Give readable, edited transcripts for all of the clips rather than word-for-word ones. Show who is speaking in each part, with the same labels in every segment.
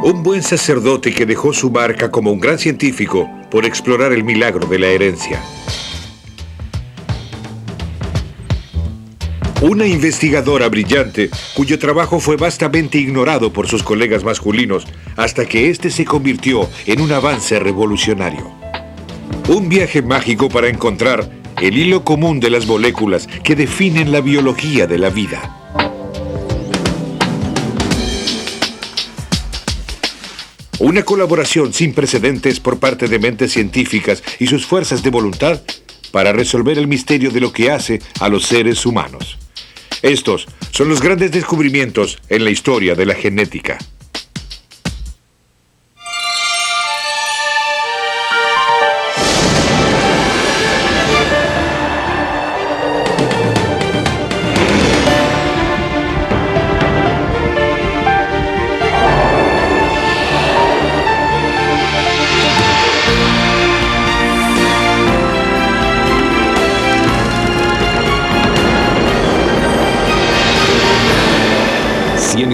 Speaker 1: Un buen sacerdote que dejó su marca como un gran científico por explorar el milagro de la herencia. Una investigadora brillante cuyo trabajo fue vastamente ignorado por sus colegas masculinos hasta que este se convirtió en un avance revolucionario. Un viaje mágico para encontrar el hilo común de las moléculas que definen la biología de la vida. Una colaboración sin precedentes por parte de mentes científicas y sus fuerzas de voluntad para resolver el misterio de lo que hace a los seres humanos. Estos son los grandes descubrimientos en la historia de la genética.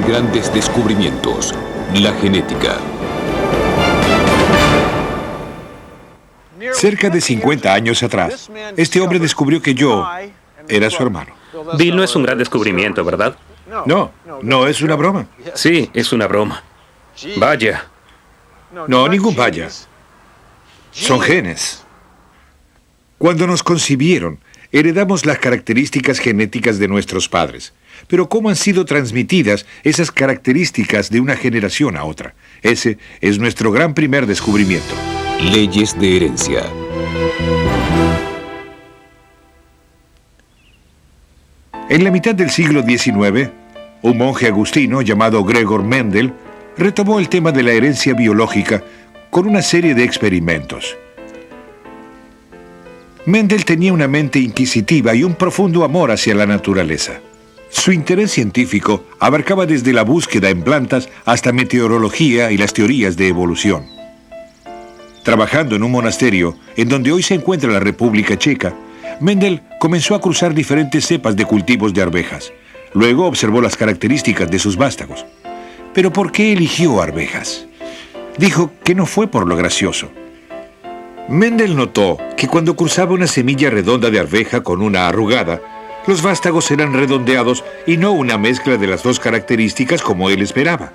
Speaker 2: Grandes descubrimientos. La genética.
Speaker 1: Cerca de 50 años atrás, este hombre descubrió que yo era su hermano.
Speaker 3: Bill no es un gran descubrimiento, ¿verdad?
Speaker 1: No es una broma.
Speaker 3: Sí, es una broma. Vaya.
Speaker 1: No, ningún vaya. Son genes. Cuando nos concibieron, heredamos las características genéticas de nuestros padres. Pero ¿cómo han sido transmitidas esas características de una generación a otra? Ese es nuestro gran primer descubrimiento.
Speaker 2: Leyes de herencia.
Speaker 1: En la mitad del siglo XIX, un monje agustino llamado Gregor Mendel retomó el tema de la herencia biológica con una serie de experimentos. Mendel tenía una mente inquisitiva y un profundo amor hacia la naturaleza. Su interés científico abarcaba desde la búsqueda en plantas hasta meteorología y las teorías de evolución. Trabajando en un monasterio, en donde hoy se encuentra la República Checa, Mendel comenzó a cruzar diferentes cepas de cultivos de arvejas. Luego observó las características de sus vástagos. ¿Pero por qué eligió arvejas? Dijo que no fue por lo gracioso. Mendel notó que cuando cruzaba una semilla redonda de arveja con una arrugada, los vástagos eran redondeados y no una mezcla de las dos características como él esperaba.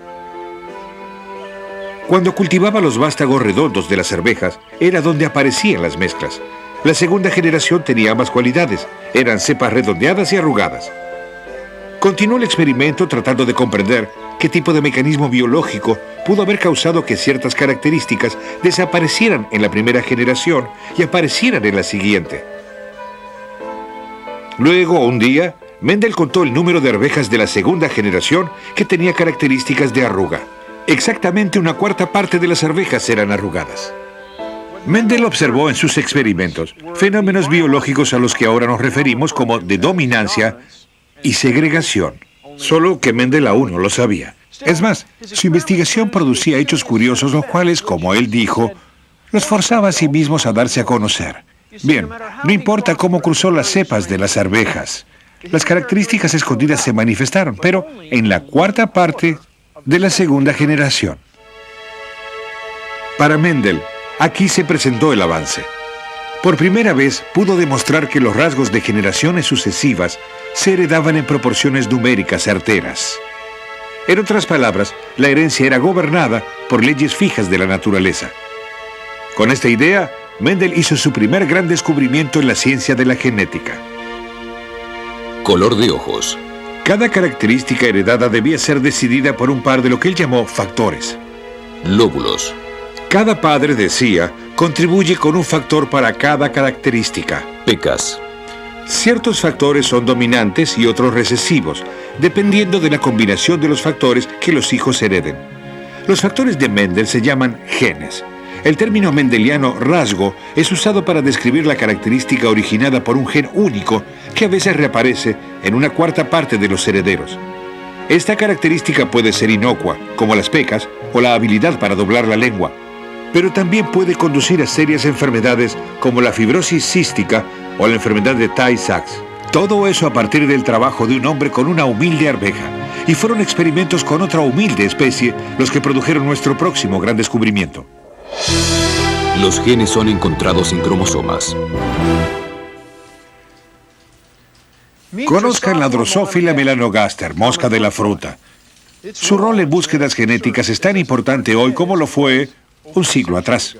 Speaker 1: Cuando cultivaba los vástagos redondos de las arvejas, era donde aparecían las mezclas. La segunda generación tenía ambas cualidades, eran cepas redondeadas y arrugadas. Continuó el experimento tratando de comprender qué tipo de mecanismo biológico pudo haber causado que ciertas características desaparecieran en la primera generación y aparecieran en la siguiente. Luego, un día, Mendel contó el número de arvejas de la segunda generación que tenía características de arruga. Exactamente una cuarta parte de las arvejas eran arrugadas. Mendel observó en sus experimentos fenómenos biológicos a los que ahora nos referimos como de dominancia y segregación. Solo que Mendel aún no lo sabía. Es más, su investigación producía hechos curiosos, los cuales, como él dijo, los forzaba a sí mismos a darse a conocer. Bien, no importa cómo cruzó las cepas de las arvejas, las características escondidas se manifestaron, pero en la cuarta parte de la segunda generación. Para Mendel, aquí se presentó el avance. Por primera vez pudo demostrar que los rasgos de generaciones sucesivas se heredaban en proporciones numéricas certeras. En otras palabras, la herencia era gobernada por leyes fijas de la naturaleza. Con esta idea, Mendel hizo su primer gran descubrimiento en la ciencia de la genética.
Speaker 2: Color de ojos.
Speaker 1: Cada característica heredada debía ser decidida por un par de lo que él llamó factores.
Speaker 2: Lóbulos.
Speaker 1: Cada padre, decía, contribuye con un factor para cada característica.
Speaker 2: Pecas.
Speaker 1: Ciertos factores son dominantes y otros recesivos, dependiendo de la combinación de los factores que los hijos hereden. Los factores de Mendel se llaman genes. El término mendeliano rasgo es usado para describir la característica originada por un gen único que a veces reaparece en una cuarta parte de los herederos. Esta característica puede ser inocua, como las pecas o la habilidad para doblar la lengua, pero también puede conducir a serias enfermedades como la fibrosis cística o la enfermedad de Tay-Sachs. Todo eso a partir del trabajo de un hombre con una humilde arveja. y fueron experimentos con otra humilde especie los que produjeron nuestro próximo gran descubrimiento.
Speaker 2: Los genes son encontrados en cromosomas.
Speaker 1: Conozcan la Drosophila melanogaster, mosca de la fruta. Su rol en búsquedas genéticas es tan importante hoy como lo fue un siglo atrás.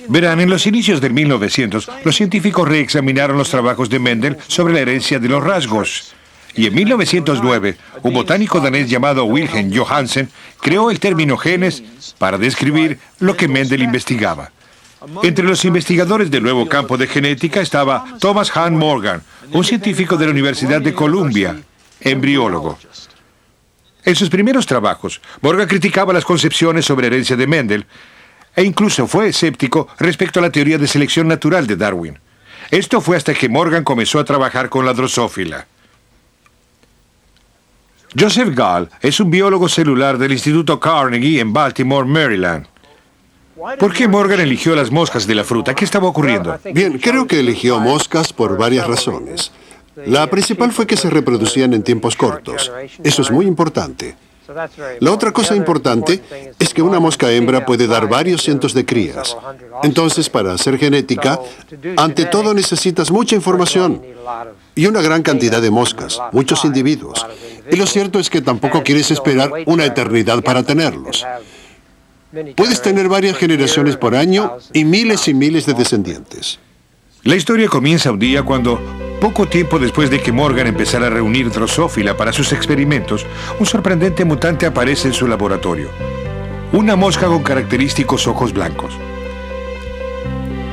Speaker 1: Verán, en los inicios del 1900, los científicos reexaminaron los trabajos de Mendel sobre la herencia de los rasgos. Y en 1909, un botánico danés llamado Wilhelm Johannsen creó el término genes para describir lo que Mendel investigaba. Entre los investigadores del nuevo campo de genética estaba Thomas Hahn Morgan, un científico de la Universidad de Columbia, embriólogo. En sus primeros trabajos, Morgan criticaba las concepciones sobre herencia de Mendel e incluso fue escéptico respecto a la teoría de selección natural de Darwin. Esto fue hasta que Morgan comenzó a trabajar con la Drosophila. Joseph Gall es un biólogo celular del Instituto Carnegie en Baltimore, Maryland. ¿Por qué Morgan eligió las moscas de la fruta? ¿Qué estaba ocurriendo?
Speaker 4: Bien, creo que eligió moscas por varias razones. La principal fue que se reproducían en tiempos cortos. Eso es muy importante. La otra cosa importante es que una mosca hembra puede dar varios cientos de crías. Entonces, para hacer genética, ante todo necesitas mucha información y una gran cantidad de moscas, muchos individuos. Y lo cierto es que tampoco quieres esperar una eternidad para tenerlos. Puedes tener varias generaciones por año y miles de descendientes.
Speaker 1: La historia comienza un día cuando, poco tiempo después de que Morgan empezara a reunir Drosophila para sus experimentos, un sorprendente mutante aparece en su laboratorio. Una mosca con característicos ojos blancos.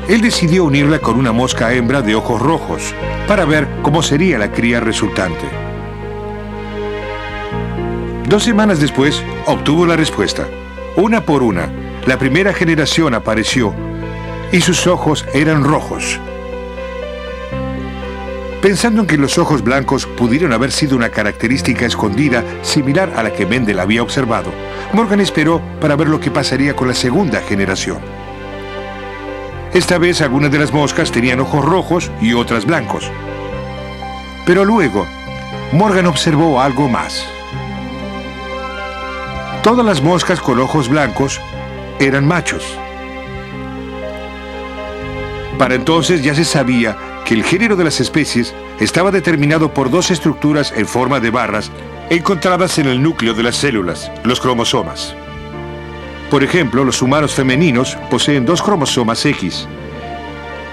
Speaker 1: Él decidió unirla con una mosca hembra de ojos rojos para ver cómo sería la cría resultante. 2 semanas después, obtuvo la respuesta. Una por una, la primera generación apareció y sus ojos eran rojos. Pensando en que los ojos blancos pudieron haber sido una característica escondida similar a la que Mendel había observado, Morgan esperó para ver lo que pasaría con la segunda generación. Esta vez algunas de las moscas tenían ojos rojos y otras blancos. Pero luego, Morgan observó algo más. Todas las moscas con ojos blancos eran machos. Para entonces ya se sabía que el género de las especies estaba determinado por 2 estructuras en forma de barras encontradas en el núcleo de las células, los cromosomas. Por ejemplo, los humanos femeninos poseen 2 cromosomas X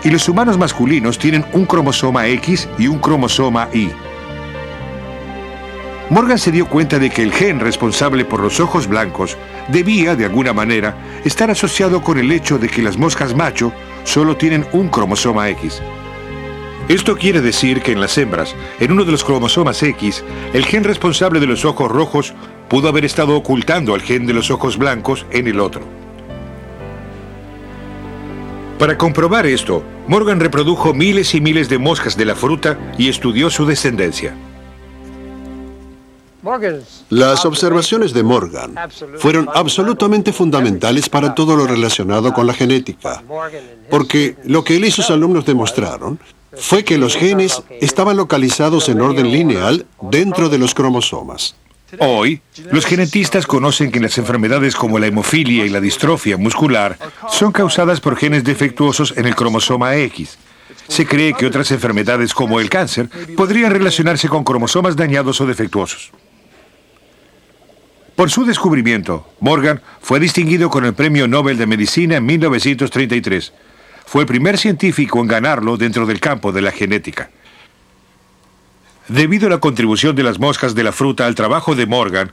Speaker 1: y los humanos masculinos tienen un cromosoma X y un cromosoma Y. Morgan se dio cuenta de que el gen responsable por los ojos blancos debía, de alguna manera, estar asociado con el hecho de que las moscas macho solo tienen un cromosoma X. Esto quiere decir que en las hembras, en uno de los cromosomas X, el gen responsable de los ojos rojos pudo haber estado ocultando al gen de los ojos blancos en el otro. Para comprobar esto, Morgan reprodujo miles y miles de moscas de la fruta y estudió su descendencia.
Speaker 4: Las observaciones de Morgan fueron absolutamente fundamentales para todo lo relacionado con la genética, porque lo que él y sus alumnos demostraron fue que los genes estaban localizados en orden lineal dentro de los cromosomas.
Speaker 1: Hoy, los genetistas conocen que las enfermedades como la hemofilia y la distrofia muscular son causadas por genes defectuosos en el cromosoma X. Se cree que otras enfermedades como el cáncer podrían relacionarse con cromosomas dañados o defectuosos. Por su descubrimiento, Morgan fue distinguido con el Premio Nobel de Medicina en 1933. Fue el primer científico en ganarlo dentro del campo de la genética. Debido a la contribución de las moscas de la fruta al trabajo de Morgan,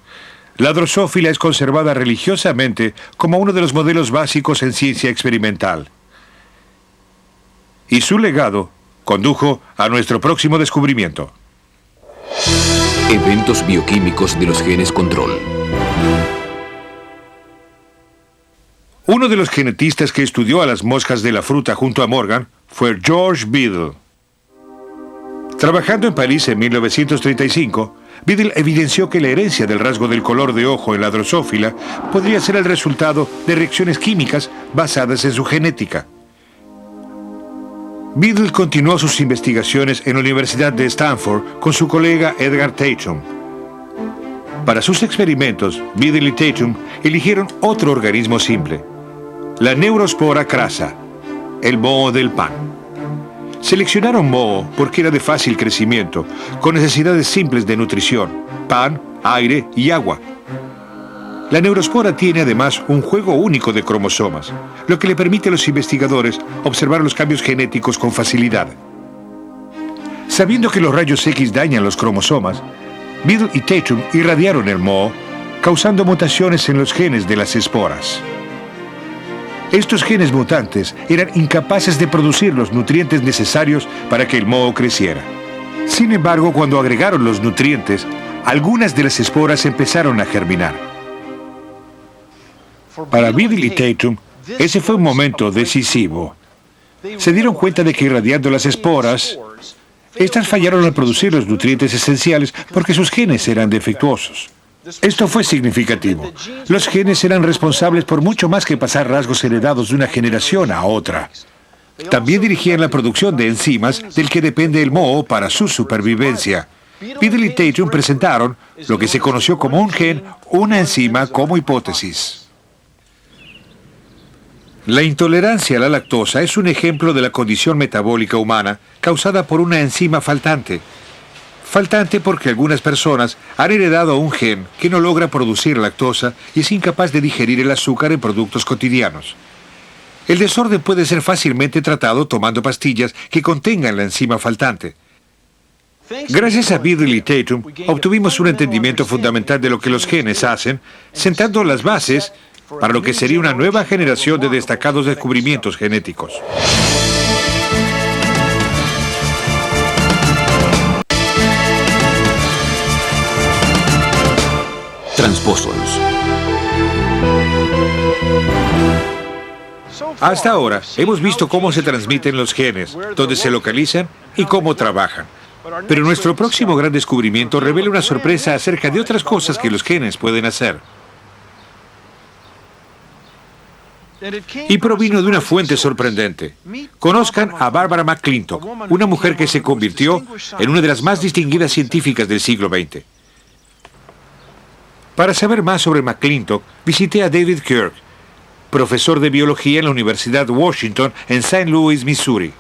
Speaker 1: la Drosophila es conservada religiosamente como uno de los modelos básicos en ciencia experimental. Y su legado condujo a nuestro próximo descubrimiento.
Speaker 2: Eventos bioquímicos de los genes control.
Speaker 1: Uno de los genetistas que estudió a las moscas de la fruta junto a Morgan fue George Biddle. Trabajando en París en 1935, Biddle evidenció que la herencia del rasgo del color de ojo en la Drosophila podría ser el resultado de reacciones químicas basadas en su genética. Biddle continuó sus investigaciones en la Universidad de Stanford con su colega Edgar Tatum. Para sus experimentos, Biddle y Tatum eligieron otro organismo simple, la Neurospora crassa, el moho del pan. Seleccionaron moho porque era de fácil crecimiento, con necesidades simples de nutrición, pan, aire y agua. La neurospora tiene además un juego único de cromosomas, lo que le permite a los investigadores observar los cambios genéticos con facilidad. Sabiendo que los rayos X dañan los cromosomas, Biddle y Tatum irradiaron el moho, causando mutaciones en los genes de las esporas. Estos genes mutantes eran incapaces de producir los nutrientes necesarios para que el moho creciera. Sin embargo, cuando agregaron los nutrientes, algunas de las esporas empezaron a germinar. Para Biddle y Tatum, ese fue un momento decisivo. Se dieron cuenta de que irradiando las esporas, estas fallaron al producir los nutrientes esenciales porque sus genes eran defectuosos. Esto fue significativo. Los genes eran responsables por mucho más que pasar rasgos heredados de una generación a otra. También dirigían la producción de enzimas del que depende el moho para su supervivencia. Biddle y Tatum presentaron lo que se conoció como un gen, una enzima como hipótesis. La intolerancia a la lactosa es un ejemplo de la condición metabólica humana causada por una enzima faltante. Faltante porque algunas personas han heredado un gen que no logra producir lactosa y es incapaz de digerir el azúcar en productos cotidianos. El desorden puede ser fácilmente tratado tomando pastillas que contengan la enzima faltante. Gracias a Biddle y Tatum, obtuvimos un entendimiento fundamental de lo que los genes hacen, sentando las bases para lo que sería una nueva generación de destacados descubrimientos genéticos.
Speaker 2: Transpósonos.
Speaker 1: Hasta ahora, hemos visto cómo se transmiten los genes, dónde se localizan y cómo trabajan. Pero nuestro próximo gran descubrimiento revela una sorpresa acerca de otras cosas que los genes pueden hacer. Y provino de una fuente sorprendente. Conozcan a Barbara McClintock, una mujer que se convirtió en una de las más distinguidas científicas del siglo XX. Para saber más sobre McClintock, visité a David Kirk, profesor de biología en la Universidad Washington en St. Louis, Missouri.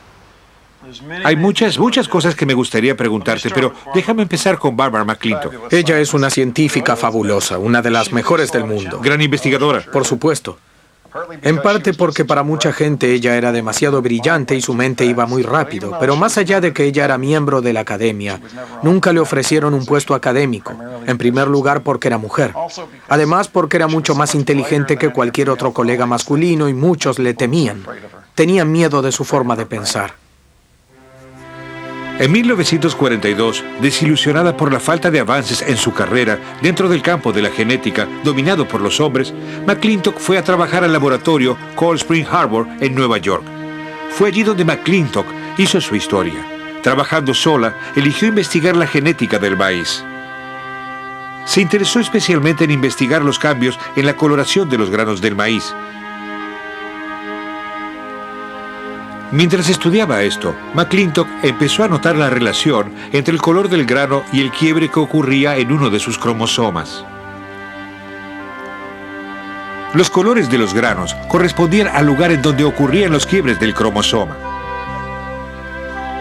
Speaker 1: Hay muchas cosas que me gustaría preguntarte, pero déjame empezar con Barbara McClintock.
Speaker 5: Ella es una científica fabulosa, una de las mejores del mundo.
Speaker 1: Gran investigadora.
Speaker 5: Por supuesto. En parte porque para mucha gente ella era demasiado brillante y su mente iba muy rápido, pero más allá de que ella era miembro de la academia, nunca le ofrecieron un puesto académico, en primer lugar porque era mujer, además porque era mucho más inteligente que cualquier otro colega masculino y muchos le temían, tenían miedo de su forma de pensar.
Speaker 1: En 1942, desilusionada por la falta de avances en su carrera dentro del campo de la genética dominado por los hombres, McClintock fue a trabajar al laboratorio Cold Spring Harbor en Nueva York. Fue allí donde McClintock hizo su historia. Trabajando sola, eligió investigar la genética del maíz. Se interesó especialmente en investigar los cambios en la coloración de los granos del maíz. Mientras estudiaba esto, McClintock empezó a notar la relación entre el color del grano y el quiebre que ocurría en uno de sus cromosomas. Los colores de los granos correspondían al lugar en donde ocurrían los quiebres del cromosoma.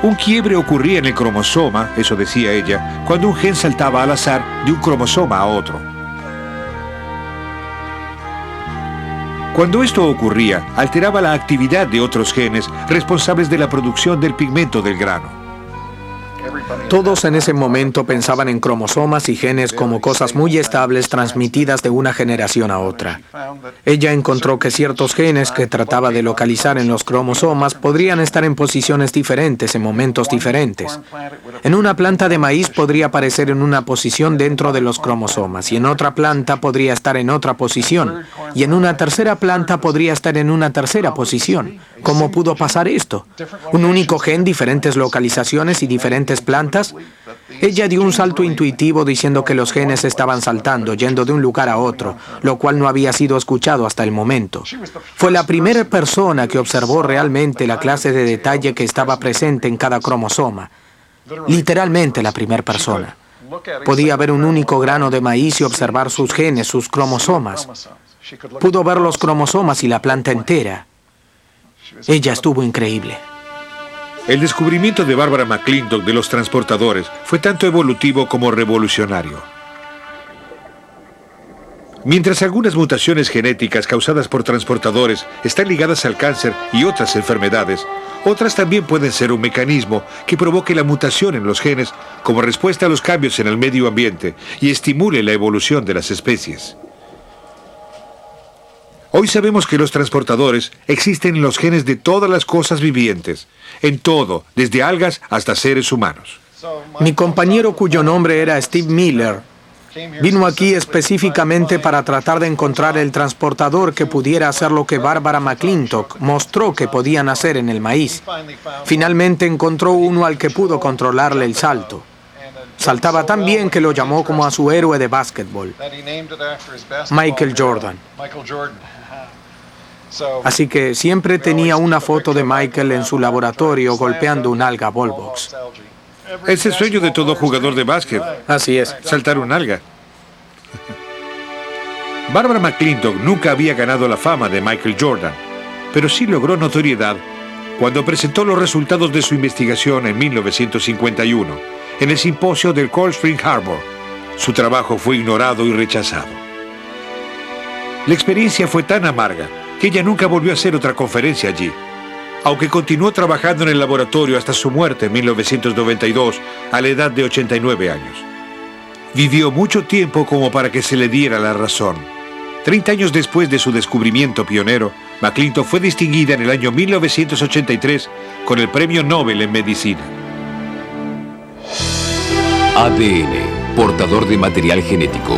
Speaker 1: Un quiebre ocurría en el cromosoma, eso decía ella, cuando un gen saltaba al azar de un cromosoma a otro. Cuando esto ocurría, alteraba la actividad de otros genes responsables de la producción del pigmento del grano.
Speaker 5: Todos en ese momento pensaban en cromosomas y genes como cosas muy estables transmitidas de una generación a otra. Ella encontró que ciertos genes que trataba de localizar en los cromosomas podrían estar en posiciones diferentes en momentos diferentes. En una planta de maíz podría aparecer en una posición dentro de los cromosomas y en otra planta podría estar en otra posición y en una tercera planta podría estar en una tercera posición. ¿Cómo pudo pasar esto? ¿Un único gen, diferentes localizaciones y diferentes plantas? Ella dio un salto intuitivo diciendo que los genes estaban saltando, yendo de un lugar a otro, lo cual no había sido escuchado hasta el momento. Fue la primera persona que observó realmente la clase de detalle que estaba presente en cada cromosoma. Literalmente la primera persona. Podía ver un único grano de maíz y observar sus genes, sus cromosomas. Pudo ver los cromosomas y la planta entera. Ella estuvo increíble.
Speaker 1: El descubrimiento de Barbara McClintock de los transportadores fue tanto evolutivo como revolucionario. Mientras algunas mutaciones genéticas causadas por transportadores están ligadas al cáncer y otras enfermedades, otras también pueden ser un mecanismo que provoque la mutación en los genes como respuesta a los cambios en el medio ambiente y estimule la evolución de las especies. Hoy sabemos que los transportadores existen en los genes de todas las cosas vivientes, en todo, desde algas hasta seres humanos.
Speaker 5: Mi compañero, cuyo nombre era Steve Miller, vino aquí específicamente para tratar de encontrar el transportador que pudiera hacer lo que Barbara McClintock mostró que podían hacer en el maíz. Finalmente encontró uno al que pudo controlarle el salto. Saltaba tan bien que lo llamó como a su héroe de básquetbol, Michael Jordan. Así que siempre tenía una foto de Michael en su laboratorio golpeando un alga ballbox.
Speaker 1: Es el sueño de todo jugador de básquet.
Speaker 5: Así es.
Speaker 1: Saltar un alga. Barbara McClintock nunca había ganado la fama de Michael Jordan, pero sí logró notoriedad cuando presentó los resultados de su investigación en 1951, en el simposio del Cold Spring Harbor. Su trabajo fue ignorado y rechazado. La experiencia fue tan amarga que ella nunca volvió a hacer otra conferencia allí, aunque continuó trabajando en el laboratorio hasta su muerte en 1992, a la edad de 89 años. Vivió mucho tiempo como para que se le diera la razón. 30 años después de su descubrimiento pionero, McClintock fue distinguida en el año 1983 con el Premio Nobel en Medicina.
Speaker 2: ADN, portador de material genético.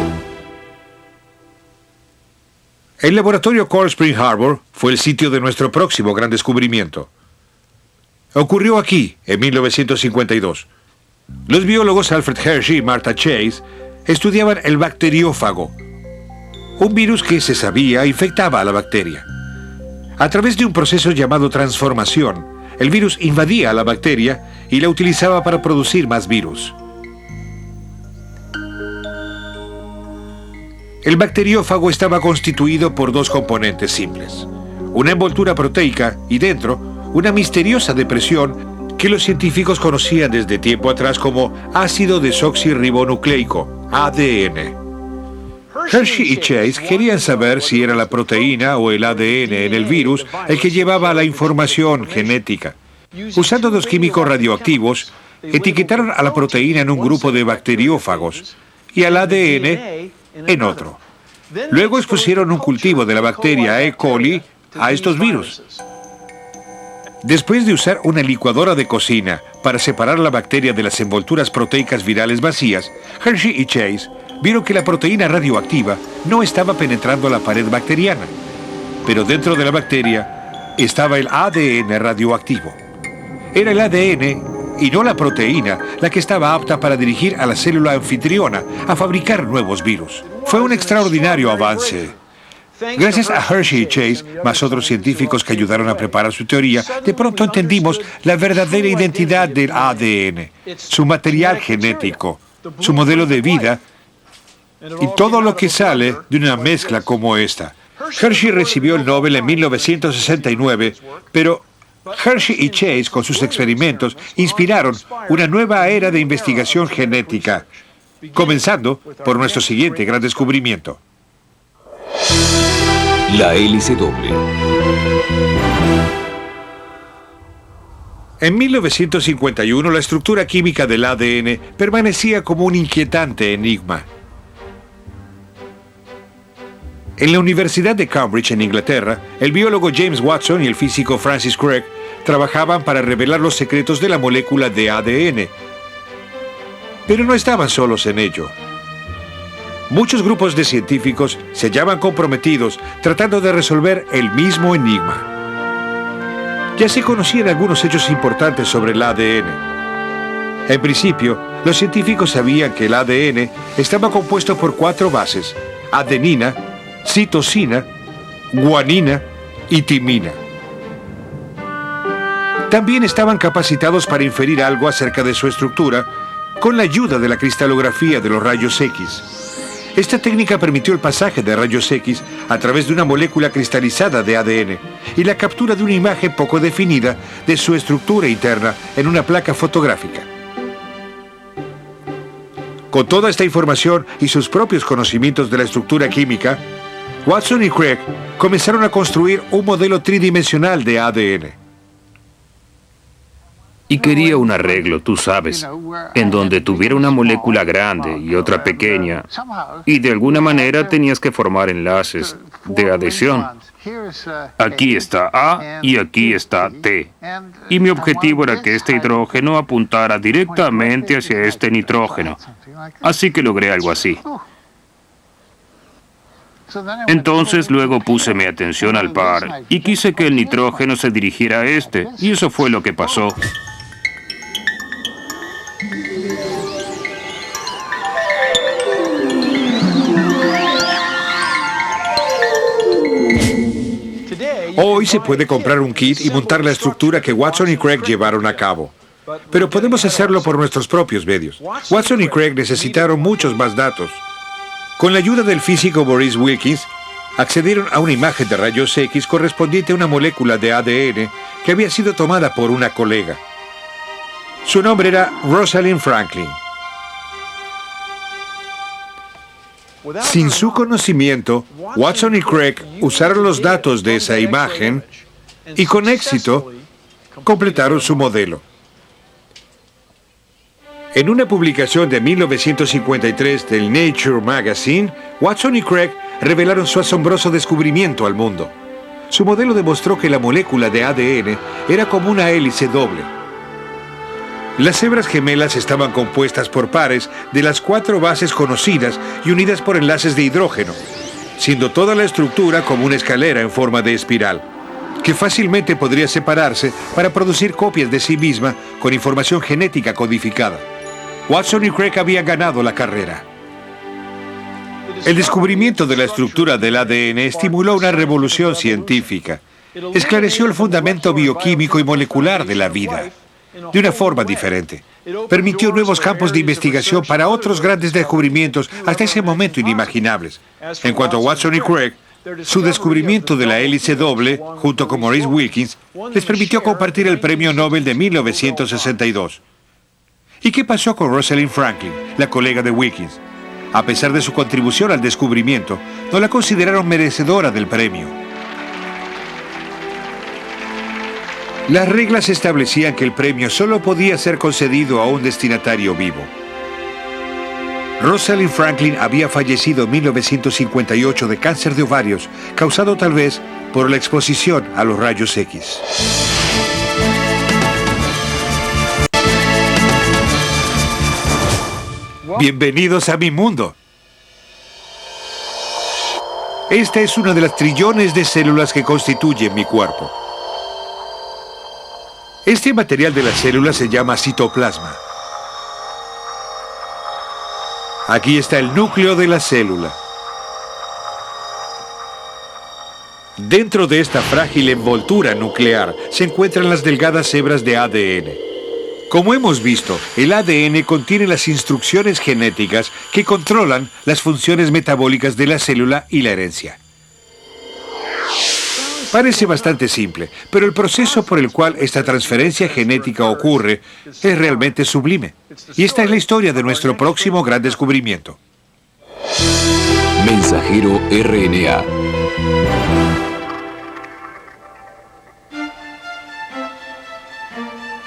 Speaker 1: El laboratorio Cold Spring Harbor fue el sitio de nuestro próximo gran descubrimiento. Ocurrió aquí, en 1952. Los biólogos Alfred Hershey y Martha Chase estudiaban el bacteriófago, un virus que se sabía infectaba a la bacteria. A través de un proceso llamado transformación, el virus invadía a la bacteria y la utilizaba para producir más virus. El bacteriófago estaba constituido por dos componentes simples: una envoltura proteica y dentro una misteriosa depresión que los científicos conocían desde tiempo atrás como ácido desoxirribonucleico, ADN. Hershey y Chase querían saber si era la proteína o el ADN en el virus el que llevaba la información genética. Usando dos químicos radioactivos, etiquetaron a la proteína en un grupo de bacteriófagos y al ADN en otro. Luego expusieron un cultivo de la bacteria E. coli a estos virus. Después de usar una licuadora de cocina para separar la bacteria de las envolturas proteicas virales vacías, Hershey y Chase vieron que la proteína radioactiva no estaba penetrando la pared bacteriana, pero dentro de la bacteria estaba el ADN radioactivo. Era el ADN y no la proteína la que estaba apta para dirigir a la célula anfitriona a fabricar nuevos virus. Fue un extraordinario avance. Gracias a Hershey y Chase, más otros científicos que ayudaron a preparar su teoría, de pronto entendimos la verdadera identidad del ADN, su material genético, su modelo de vida y todo lo que sale de una mezcla como esta. Hershey recibió el Nobel en 1969, pero Hershey y Chase, con sus experimentos, inspiraron una nueva era de investigación genética, comenzando por nuestro siguiente gran descubrimiento.
Speaker 2: La hélice doble.
Speaker 1: En 1951, la estructura química del ADN permanecía como un inquietante enigma. En la Universidad de Cambridge, en Inglaterra, el biólogo James Watson y el físico Francis Crick trabajaban para revelar los secretos de la molécula de ADN. Pero no estaban solos en ello. Muchos grupos de científicos se hallaban comprometidos tratando de resolver el mismo enigma. Ya se conocían algunos hechos importantes sobre el ADN. En principio, los científicos sabían que el ADN estaba compuesto por 4 bases: adenina, citosina, guanina y timina. También estaban capacitados para inferir algo acerca de su estructura, con la ayuda de la cristalografía de los rayos X. Esta técnica permitió el pasaje de rayos X a través de una molécula cristalizada de ADN y la captura de una imagen poco definida de su estructura interna en una placa fotográfica. Con toda esta información y sus propios conocimientos de la estructura química, Watson y Crick comenzaron a construir un modelo tridimensional de ADN.
Speaker 3: Y quería un arreglo, tú sabes, en donde tuviera una molécula grande y otra pequeña, y de alguna manera tenías que formar enlaces de adhesión. Aquí está A y aquí está T. Y mi objetivo era que este hidrógeno apuntara directamente hacia este nitrógeno. Así que logré algo así. Entonces luego puse mi atención al par y quise que el nitrógeno se dirigiera a este, y eso fue lo que pasó.
Speaker 1: Hoy se puede comprar un kit y montar la estructura que Watson y Crick llevaron a cabo. Pero podemos hacerlo por nuestros propios medios. Watson y Crick necesitaron muchos más datos. Con la ayuda del físico Maurice Wilkins, accedieron a una imagen de rayos X correspondiente a una molécula de ADN que había sido tomada por una colega. Su nombre era Rosalind Franklin. Sin su conocimiento, Watson y Crick usaron los datos de esa imagen y con éxito completaron su modelo. En una publicación de 1953 del Nature Magazine, Watson y Crick revelaron su asombroso descubrimiento al mundo. Su modelo demostró que la molécula de ADN era como una hélice doble. Las hebras gemelas estaban compuestas por pares de las 4 bases conocidas y unidas por enlaces de hidrógeno, siendo toda la estructura como una escalera en forma de espiral, que fácilmente podría separarse para producir copias de sí misma con información genética codificada. Watson y Crick habían ganado la carrera. El descubrimiento de la estructura del ADN estimuló una revolución científica. Esclareció el fundamento bioquímico y molecular de la vida de una forma diferente. Permitió nuevos campos de investigación para otros grandes descubrimientos hasta ese momento inimaginables. En cuanto a Watson y Crick, su descubrimiento de la hélice doble, junto con Maurice Wilkins, les permitió compartir el Premio Nobel de 1962. ¿Y qué pasó con Rosalind Franklin, la colega de Wilkins? A pesar de su contribución al descubrimiento, no la consideraron merecedora del premio. Las reglas establecían que el premio solo podía ser concedido a un destinatario vivo. Rosalind Franklin había fallecido en 1958 de cáncer de ovarios, causado tal vez por la exposición a los rayos X. Bienvenidos a mi mundo. Esta es una de las trillones de células que constituyen mi cuerpo. Este material de la célula se llama citoplasma. Aquí está el núcleo de la célula. Dentro de esta frágil envoltura nuclear se encuentran las delgadas hebras de ADN. Como hemos visto, el ADN contiene las instrucciones genéticas que controlan las funciones metabólicas de la célula y la herencia. Parece bastante simple, pero el proceso por el cual esta transferencia genética ocurre es realmente sublime. Y esta es la historia de nuestro próximo gran descubrimiento.
Speaker 2: Mensajero RNA.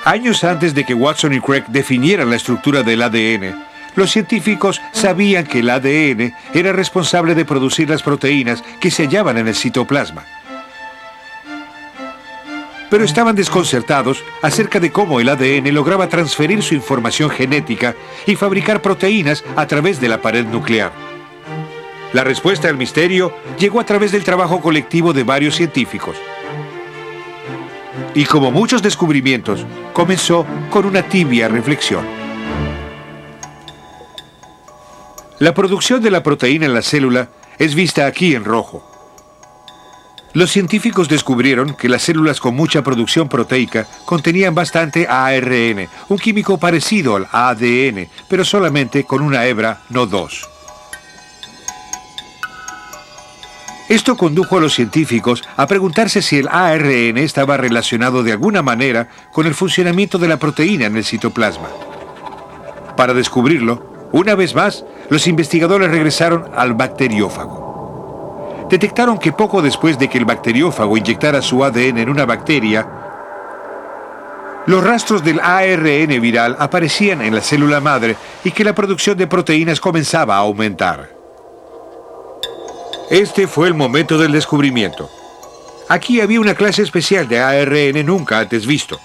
Speaker 1: Años antes de que Watson y Crick definieran la estructura del ADN, los científicos sabían que el ADN era responsable de producir las proteínas que se hallaban en el citoplasma. Pero estaban desconcertados acerca de cómo el ADN lograba transferir su información genética y fabricar proteínas a través de la pared nuclear. La respuesta al misterio llegó a través del trabajo colectivo de varios científicos. Y como muchos descubrimientos, comenzó con una tibia reflexión. La producción de la proteína en la célula es vista aquí en rojo. Los científicos descubrieron que las células con mucha producción proteica contenían bastante ARN, un químico parecido al ADN, pero solamente con una hebra, no dos. Esto condujo a los científicos a preguntarse si el ARN estaba relacionado de alguna manera con el funcionamiento de la proteína en el citoplasma. Para descubrirlo, una vez más, los investigadores regresaron al bacteriófago. Detectaron que poco después de que el bacteriófago inyectara su ADN en una bacteria, los rastros del ARN viral aparecían en la célula madre y que la producción de proteínas comenzaba a aumentar. Este fue el momento del descubrimiento. Aquí había una clase especial de ARN nunca antes visto.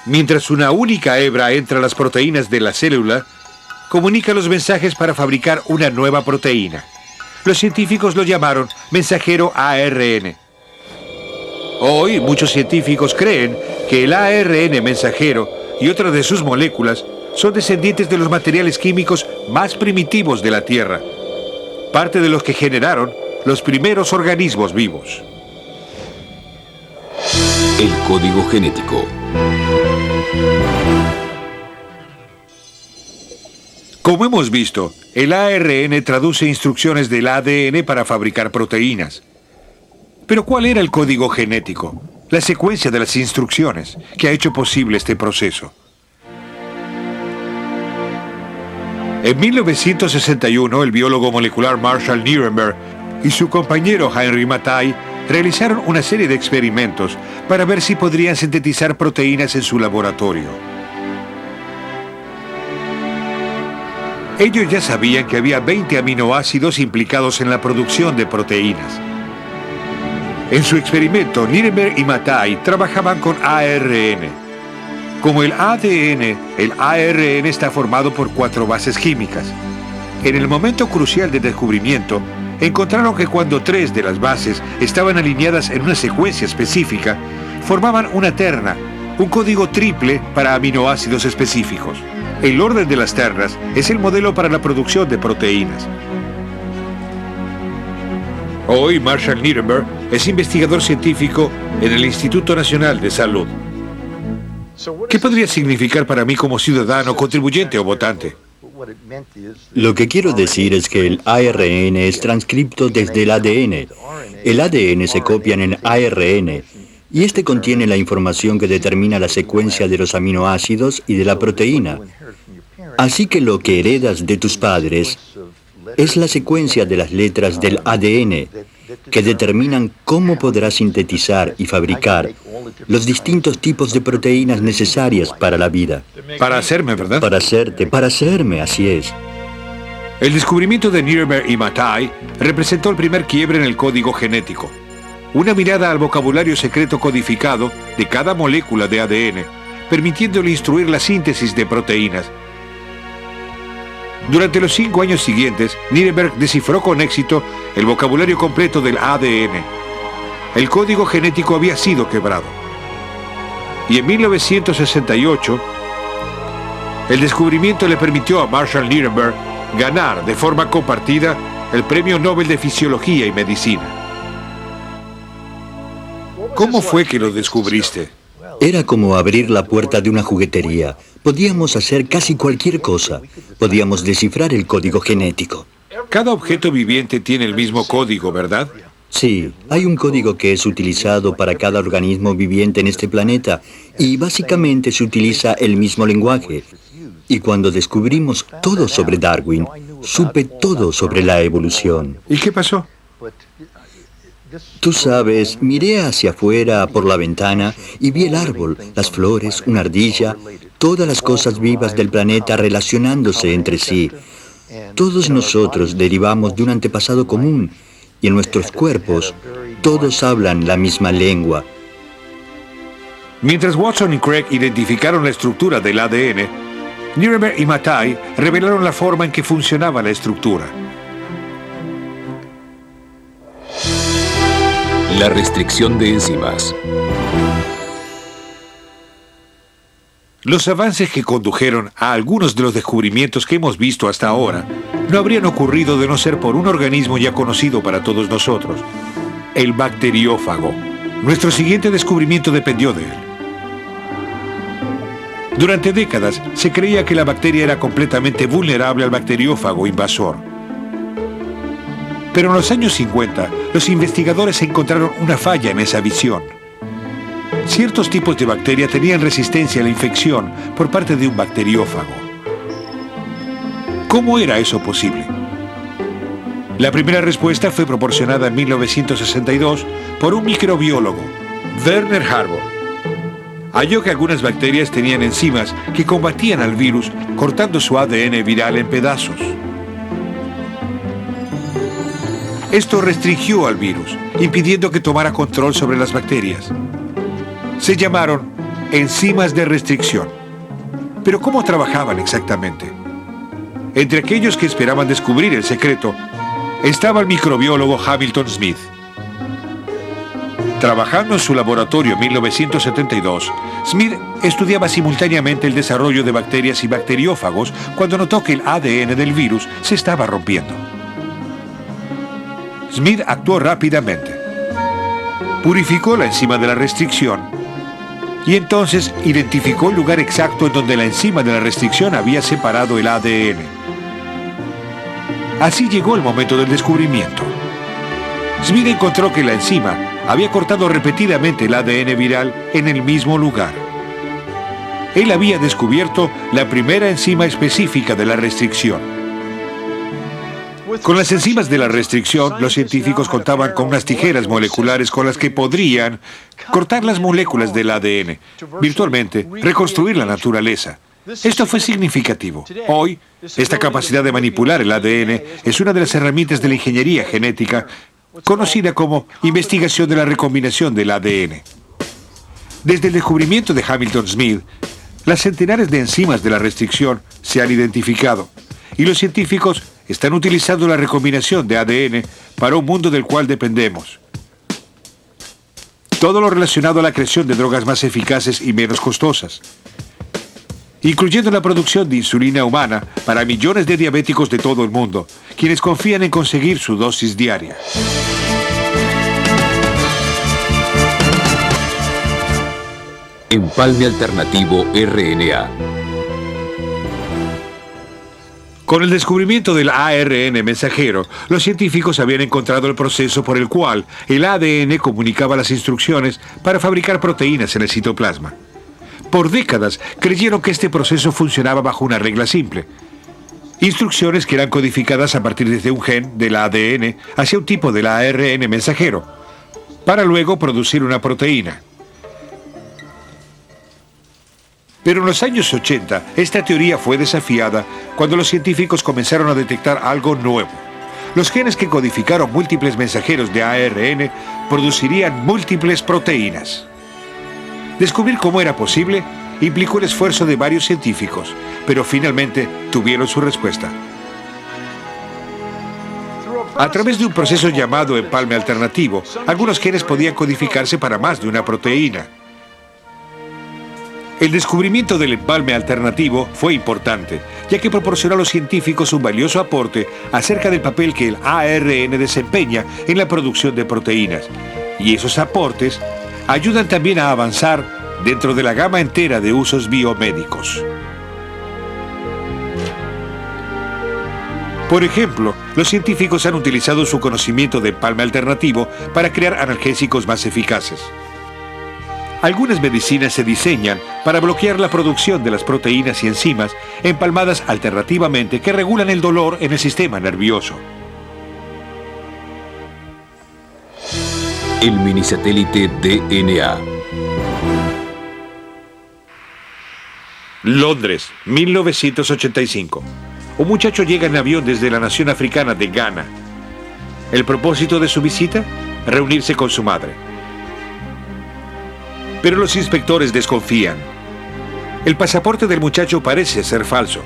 Speaker 1: Mientras una única hebra entra a las proteínas de la célula, comunica los mensajes para fabricar una nueva proteína. Los científicos lo llamaron mensajero ARN. Hoy, muchos científicos creen que el ARN mensajero y otras de sus moléculas son descendientes de los materiales químicos más primitivos de la Tierra, parte de los que generaron los primeros organismos vivos.
Speaker 2: El código genético.
Speaker 1: Como hemos visto, el ARN traduce instrucciones del ADN para fabricar proteínas. Pero ¿cuál era el código genético? La secuencia de las instrucciones que ha hecho posible este proceso. En 1961, el biólogo molecular Marshall Nirenberg y su compañero Henry Mattei realizaron una serie de experimentos para ver si podrían sintetizar proteínas en su laboratorio. Ellos ya sabían que había 20 aminoácidos implicados en la producción de proteínas. En su experimento, Nirenberg y Mattei trabajaban con ARN. Como el ADN, el ARN está formado por 4 bases químicas. En el momento crucial del descubrimiento, encontraron que cuando 3 de las bases estaban alineadas en una secuencia específica, formaban una terna, un código triple para aminoácidos específicos. El orden de las ternas es el modelo para la producción de proteínas. Hoy, Marshall Nirenberg es investigador científico en el Instituto Nacional de Salud. ¿Qué podría significar para mí como ciudadano, contribuyente o votante?
Speaker 6: Lo que quiero decir es que el ARN es transcripto desde el ADN. El ADN se copia en el ARN y este contiene la información que determina la secuencia de los aminoácidos y de la proteína. Así que lo que heredas de tus padres es la secuencia de las letras del ADN que determinan cómo podrás sintetizar y fabricar los distintos tipos de proteínas necesarias para la vida.
Speaker 1: Para hacerme, ¿verdad?
Speaker 6: Para hacerte, para hacerme, así es.
Speaker 1: El descubrimiento de Nirenberg y Mattei representó el primer quiebre en el código genético. Una mirada al vocabulario secreto codificado de cada molécula de ADN, permitiéndole instruir la síntesis de proteínas. Durante los 5 años siguientes, Nirenberg descifró con éxito el vocabulario completo del ADN. El código genético había sido quebrado. Y en 1968, el descubrimiento le permitió a Marshall Nirenberg ganar de forma compartida el Premio Nobel de Fisiología y Medicina. ¿Cómo fue que lo descubriste?
Speaker 6: Era como abrir la puerta de una juguetería. Podíamos hacer casi cualquier cosa. Podíamos descifrar el código genético.
Speaker 1: Cada objeto viviente tiene el mismo código, ¿verdad?
Speaker 6: Sí, hay un código que es utilizado para cada organismo viviente en este planeta y básicamente se utiliza el mismo lenguaje. Y cuando descubrimos todo sobre Darwin, supe todo sobre la evolución.
Speaker 1: ¿Y qué pasó?
Speaker 6: Tú sabes, miré hacia afuera por la ventana y vi el árbol, las flores, una ardilla, todas las cosas vivas del planeta relacionándose entre sí. Todos nosotros derivamos de un antepasado común y en nuestros cuerpos todos hablan la misma lengua.
Speaker 1: Mientras Watson y Crick identificaron la estructura del ADN, Nirenberg y Mattei revelaron la forma en que funcionaba la estructura.
Speaker 2: La restricción de enzimas.
Speaker 1: Los avances que condujeron a algunos de los descubrimientos que hemos visto hasta ahora no habrían ocurrido de no ser por un organismo ya conocido para todos nosotros. el bacteriófago. Nuestro siguiente descubrimiento dependió de él. Durante décadas se creía que la bacteria era completamente vulnerable al bacteriófago invasor. Pero en los años 50, los investigadores encontraron una falla en esa visión. Ciertos tipos de bacteria tenían resistencia a la infección por parte de un bacteriófago. ¿Cómo era eso posible? La primera respuesta fue proporcionada en 1962 por un microbiólogo, Werner Harbour. Halló que algunas bacterias tenían enzimas que combatían al virus cortando su ADN viral en pedazos. Esto restringió al virus, impidiendo que tomara control sobre las bacterias. Se llamaron enzimas de restricción. Pero ¿cómo trabajaban exactamente? Entre aquellos que esperaban descubrir el secreto, estaba el microbiólogo Hamilton Smith. Trabajando en su laboratorio en 1972, Smith estudiaba simultáneamente el desarrollo de bacterias y bacteriófagos cuando notó que el ADN del virus se estaba rompiendo. Smith actuó rápidamente. Purificó la enzima de la restricción y entonces identificó el lugar exacto en donde la enzima de la restricción había separado el ADN. Así llegó el momento del descubrimiento. Smith encontró que la enzima había cortado repetidamente el ADN viral en el mismo lugar. Él había descubierto la primera enzima específica de la restricción. Con las enzimas de la restricción, los científicos contaban con unas tijeras moleculares con las que podrían cortar las moléculas del ADN, virtualmente reconstruir la naturaleza. Esto fue significativo. Hoy, esta capacidad de manipular el ADN es una de las herramientas de la ingeniería genética, conocida como investigación de la recombinación del ADN. Desde el descubrimiento de Hamilton Smith, las centenares de enzimas de la restricción se han identificado, y los científicos están utilizando la recombinación de ADN para un mundo del cual dependemos. Todo lo relacionado a la creación de drogas más eficaces y menos costosas, incluyendo la producción de insulina humana para millones de diabéticos de todo el mundo, quienes confían en conseguir su dosis diaria.
Speaker 2: Empalme alternativo RNA.
Speaker 1: Con el descubrimiento del ARN mensajero, los científicos habían encontrado el proceso por el cual el ADN comunicaba las instrucciones para fabricar proteínas en el citoplasma. Por décadas creyeron que este proceso funcionaba bajo una regla simple. Instrucciones que eran codificadas a partir de un gen del ADN hacia un tipo del ARN mensajero, para luego producir una proteína. Pero en los años 80, esta teoría fue desafiada cuando los científicos comenzaron a detectar algo nuevo. Los genes que codificaron múltiples mensajeros de ARN producirían múltiples proteínas. Descubrir cómo era posible implicó el esfuerzo de varios científicos, pero finalmente tuvieron su respuesta. A través de un proceso llamado empalme alternativo, algunos genes podían codificarse para más de una proteína. El descubrimiento del empalme alternativo fue importante, ya que proporcionó a los científicos un valioso aporte acerca del papel que el ARN desempeña en la producción de proteínas. Y esos aportes ayudan también a avanzar dentro de la gama entera de usos biomédicos. Por ejemplo, los científicos han utilizado su conocimiento de empalme alternativo para crear analgésicos más eficaces. Algunas medicinas se diseñan para bloquear la producción de las proteínas y enzimas empalmadas alternativamente que regulan el dolor en el sistema nervioso.
Speaker 2: El minisatélite DNA.
Speaker 1: Londres, 1985. Un muchacho llega en avión desde la nación africana de Ghana. ¿El propósito de su visita? Reunirse con su madre. Pero los inspectores desconfían. El pasaporte del muchacho parece ser falso.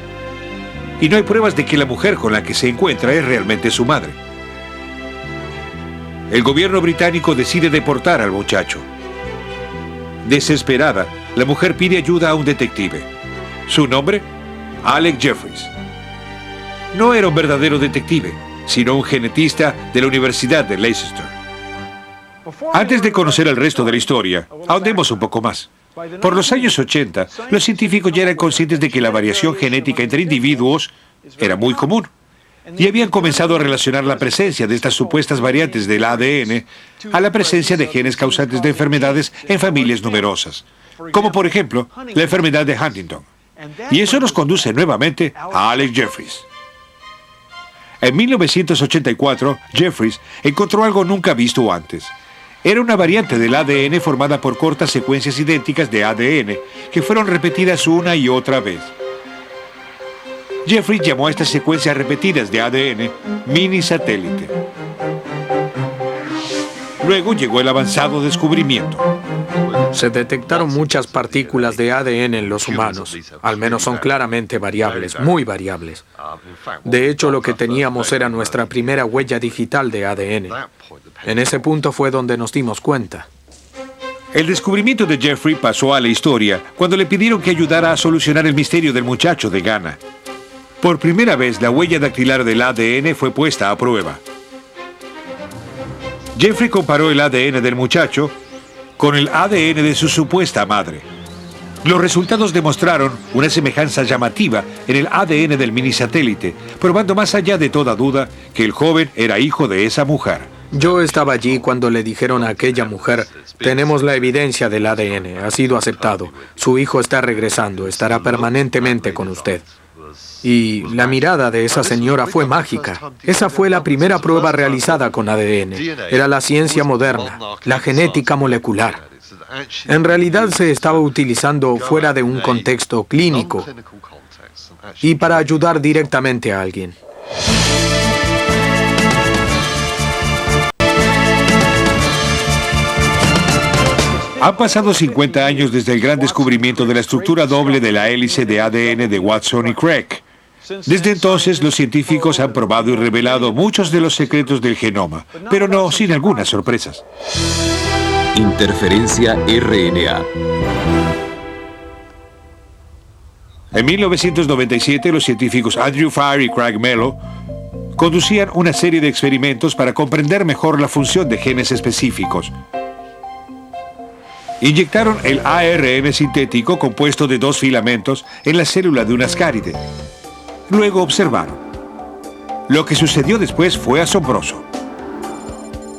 Speaker 1: Y no hay pruebas de que la mujer con la que se encuentra es realmente su madre. El gobierno británico decide deportar al muchacho. Desesperada, la mujer pide ayuda a un detective. ¿Su nombre? Alec Jeffries. No era un verdadero detective, sino un genetista de la Universidad de Leicester. Antes de conocer el resto de la historia, ahondemos un poco más. Por los años 80, los científicos ya eran conscientes de que la variación genética entre individuos era muy común. Y habían comenzado a relacionar la presencia de estas supuestas variantes del ADN a la presencia de genes causantes de enfermedades en familias numerosas, como por ejemplo la enfermedad de Huntington. Y eso nos conduce nuevamente a Alex Jeffries. En 1984, Jeffries encontró algo nunca visto antes. Era una variante del ADN formada por cortas secuencias idénticas de ADN que fueron repetidas una y otra vez. Jeffries llamó a estas secuencias repetidas de ADN mini satélite. Luego llegó el avanzado descubrimiento.
Speaker 5: Se detectaron muchas partículas de ADN en los humanos. Al menos son claramente variables, muy variables. De hecho, lo que teníamos era nuestra primera huella digital de ADN. En ese punto fue donde nos dimos cuenta.
Speaker 1: El descubrimiento de Jeffrey pasó a la historia cuando le pidieron que ayudara a solucionar el misterio del muchacho de Ghana. Por primera vez, la huella dactilar del ADN fue puesta a prueba. Jeffrey comparó el ADN del muchacho con el ADN de su supuesta madre. Los resultados demostraron una semejanza llamativa en el ADN del mini satélite, probando más allá de toda duda que el joven era hijo de esa mujer.
Speaker 5: Yo estaba allí cuando le dijeron a aquella mujer, tenemos la evidencia del ADN, ha sido aceptado, su hijo está regresando, estará permanentemente con usted. Y la mirada de esa señora fue mágica. Esa fue la primera prueba realizada con ADN. Era la ciencia moderna, la genética molecular. En realidad se estaba utilizando fuera de un contexto clínico y para ayudar directamente a alguien.
Speaker 1: Han pasado 50 años desde el gran descubrimiento de la estructura doble de la hélice de ADN de Watson y Crick. Desde entonces, los científicos han probado y revelado muchos de los secretos del genoma, pero no sin algunas sorpresas.
Speaker 2: Interferencia RNA.
Speaker 1: En 1997, los científicos Andrew Farr y Craig Mello conducían una serie de experimentos para comprender mejor la función de genes específicos. Inyectaron el ARN sintético compuesto de 2 filamentos en la célula de un ascáride. Luego observaron. Lo que sucedió después fue asombroso.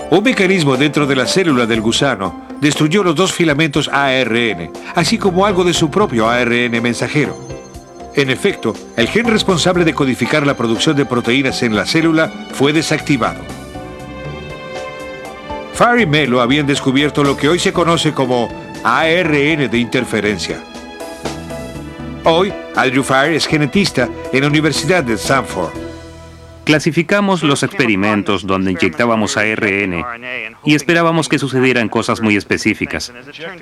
Speaker 1: Un mecanismo dentro de la célula del gusano destruyó los 2 filamentos ARN, así como algo de su propio ARN mensajero. En efecto, el gen responsable de codificar la producción de proteínas en la célula fue desactivado. Farr y Mello habían descubierto lo que hoy se conoce como ARN de interferencia. Hoy, Andrew Farr es genetista en la Universidad de Stanford.
Speaker 3: Clasificamos los experimentos donde inyectábamos ARN y esperábamos que sucedieran cosas muy específicas.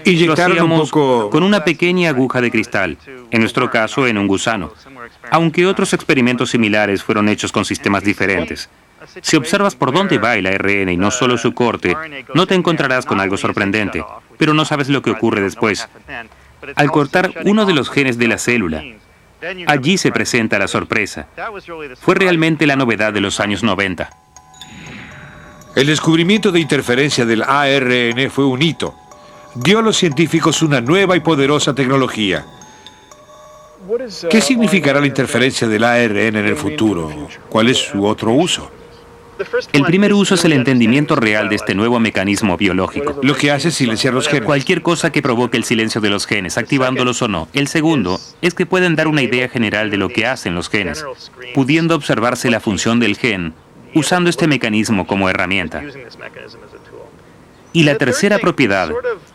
Speaker 1: Inyectaron un poco
Speaker 3: con una pequeña aguja de cristal, en nuestro caso en un gusano, aunque otros experimentos similares fueron hechos con sistemas diferentes. Si observas por dónde va el ARN y no solo su corte, no te encontrarás con algo sorprendente, pero no sabes lo que ocurre después. Al cortar uno de los genes de la célula, allí se presenta la sorpresa. Fue realmente la novedad de los años 90.
Speaker 1: El descubrimiento de interferencia del ARN fue un hito. Dio a los científicos una nueva y poderosa tecnología. ¿Qué significará la interferencia del ARN en el futuro? ¿Cuál es su otro uso?
Speaker 3: El primer uso es el entendimiento real de este nuevo mecanismo biológico.
Speaker 1: Lo que hace es silenciar los genes.
Speaker 3: Cualquier cosa que provoque el silencio de los genes, activándolos o no. El segundo es que pueden dar una idea general de lo que hacen los genes, pudiendo observarse la función del gen, usando este mecanismo como herramienta. Y la tercera propiedad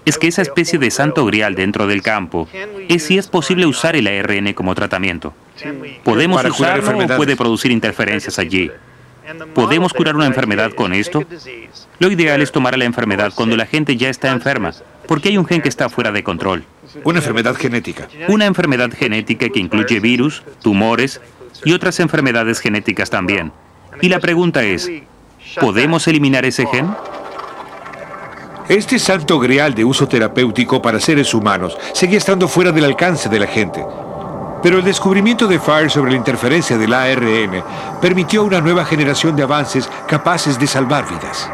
Speaker 3: es que esa especie de santo grial dentro del campo es si es posible usar el ARN como tratamiento. ¿Podemos usarlo o puede producir interferencias allí? ¿Podemos curar una enfermedad con esto? Lo ideal es tomar la enfermedad cuando la gente ya está enferma, porque hay un gen que está fuera de control.
Speaker 1: Una enfermedad genética.
Speaker 3: Una enfermedad genética que incluye virus, tumores y otras enfermedades genéticas también. Y la pregunta es, ¿podemos eliminar ese gen?
Speaker 1: Este santo grial de uso terapéutico para seres humanos seguía estando fuera del alcance de la gente. Pero el descubrimiento de Farr sobre la interferencia del ARN permitió una nueva generación de avances capaces de salvar vidas.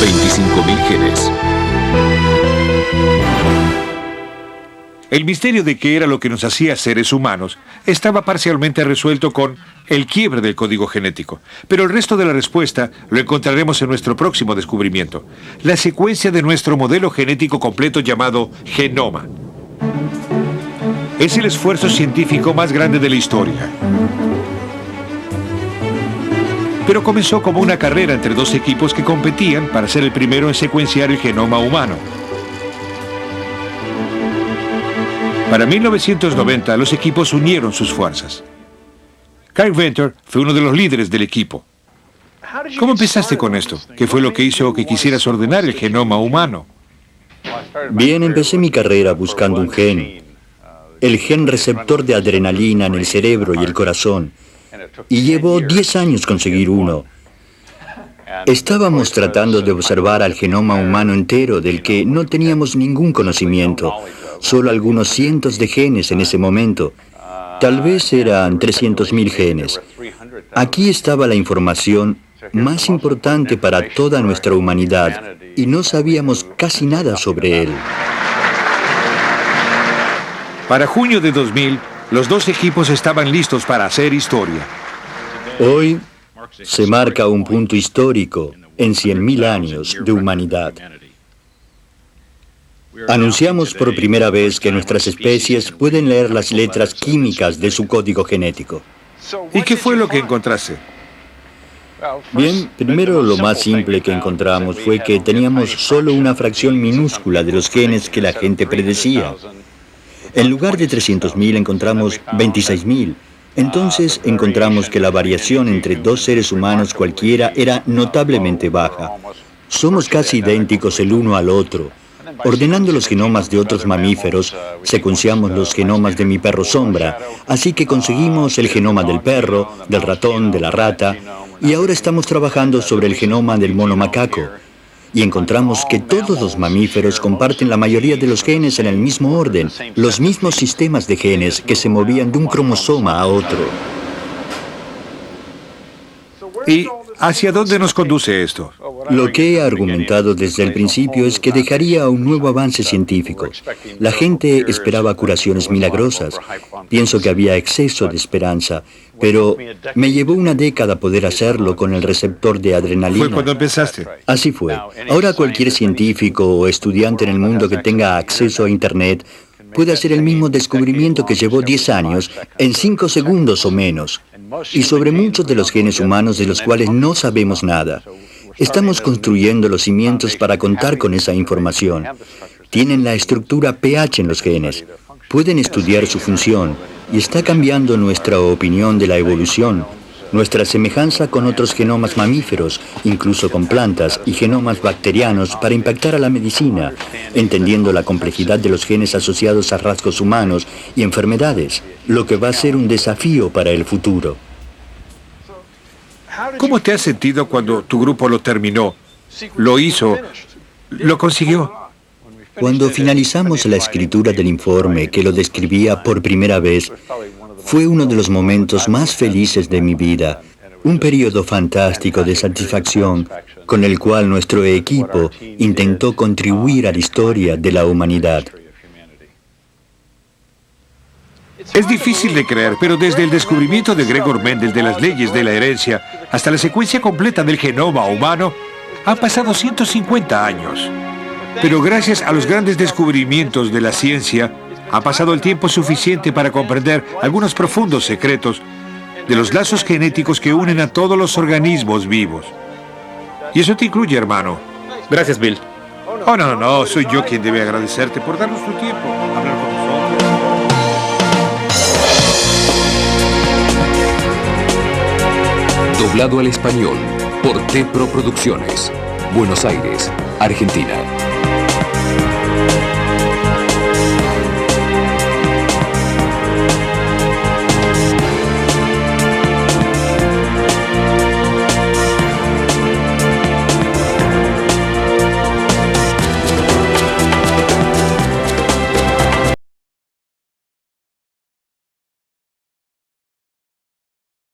Speaker 2: 25.000 genes.
Speaker 1: El misterio de qué era lo que nos hacía seres humanos estaba parcialmente resuelto con el quiebre del código genético. Pero el resto de la respuesta lo encontraremos en nuestro próximo descubrimiento, la secuencia de nuestro modelo genético completo llamado genoma. Es el esfuerzo científico más grande de la historia. Pero comenzó como una carrera entre dos equipos que competían para ser el primero en secuenciar el genoma humano. Para 1990, los equipos unieron sus fuerzas. Kyle Venter fue uno de los líderes del equipo. ¿Cómo empezaste con esto? ¿Qué fue lo que hizo que quisieras ordenar el genoma humano?
Speaker 6: Bien, empecé mi carrera buscando un gen. El gen receptor de adrenalina en el cerebro y el corazón. Y llevó 10 años conseguir uno. Estábamos tratando de observar al genoma humano entero, del que no teníamos ningún conocimiento. Solo algunos cientos de genes en ese momento. Tal vez eran 300.000 genes. Aquí estaba la información más importante para toda nuestra humanidad, y no sabíamos casi nada sobre él.
Speaker 1: Para junio de 2000, los dos equipos estaban listos para hacer historia.
Speaker 6: Hoy se marca un punto histórico en 100.000 años de humanidad. Anunciamos por primera vez que nuestras especies pueden leer las letras químicas de su código genético.
Speaker 1: ¿Y qué fue lo que encontraste?
Speaker 6: Bien, primero lo más simple que encontramos fue que teníamos solo una fracción minúscula de los genes que la gente predecía. En lugar de 300.000 encontramos 26.000. Entonces encontramos que la variación entre dos seres humanos cualquiera era notablemente baja. Somos casi idénticos el uno al otro. Ordenando los genomas de otros mamíferos, secuenciamos los genomas de mi perro Sombra, así que conseguimos el genoma del perro, del ratón, de la rata, y ahora estamos trabajando sobre el genoma del mono macaco. Y encontramos que todos los mamíferos comparten la mayoría de los genes en el mismo orden, los mismos sistemas de genes que se movían de un cromosoma a otro.
Speaker 1: ¿Y hacia dónde nos conduce esto?
Speaker 6: Lo que he argumentado desde el principio es que dejaría un nuevo avance científico. La gente esperaba curaciones milagrosas. Pienso que había exceso de esperanza, pero me llevó una década poder hacerlo con el receptor de adrenalina.
Speaker 1: ¿Fue cuando empezaste?
Speaker 6: Así fue. Ahora cualquier científico o estudiante en el mundo que tenga acceso a Internet puede hacer el mismo descubrimiento que llevó 10 años en 5 segundos o menos, y sobre muchos de los genes humanos de los cuales no sabemos nada. Estamos construyendo los cimientos para contar con esa información. Tienen la estructura pH en los genes. Pueden estudiar su función, y está cambiando nuestra opinión de la evolución, nuestra semejanza con otros genomas mamíferos, incluso con plantas y genomas bacterianos, para impactar a la medicina, entendiendo la complejidad de los genes asociados a rasgos humanos y enfermedades, lo que va a ser un desafío para el futuro.
Speaker 1: ¿Cómo te has sentido cuando tu grupo lo terminó? Lo hizo, lo consiguió.
Speaker 6: Cuando finalizamos la escritura del informe que lo describía por primera vez, fue uno de los momentos más felices de mi vida, un periodo fantástico de satisfacción con el cual nuestro equipo intentó contribuir a la historia de la humanidad.
Speaker 1: Es difícil de creer, pero desde el descubrimiento de Gregor Mendel de las leyes de la herencia hasta la secuencia completa del genoma humano, han pasado 150 años. Pero gracias a los grandes descubrimientos de la ciencia, ha pasado el tiempo suficiente para comprender algunos profundos secretos de los lazos genéticos que unen a todos los organismos vivos. Y eso te incluye, hermano.
Speaker 3: Gracias, Bill.
Speaker 1: Oh, no, soy yo quien debe agradecerte por darnos tu tiempo, hablar con nosotros.
Speaker 2: Doblado al español por T-Pro Producciones, Buenos Aires, Argentina.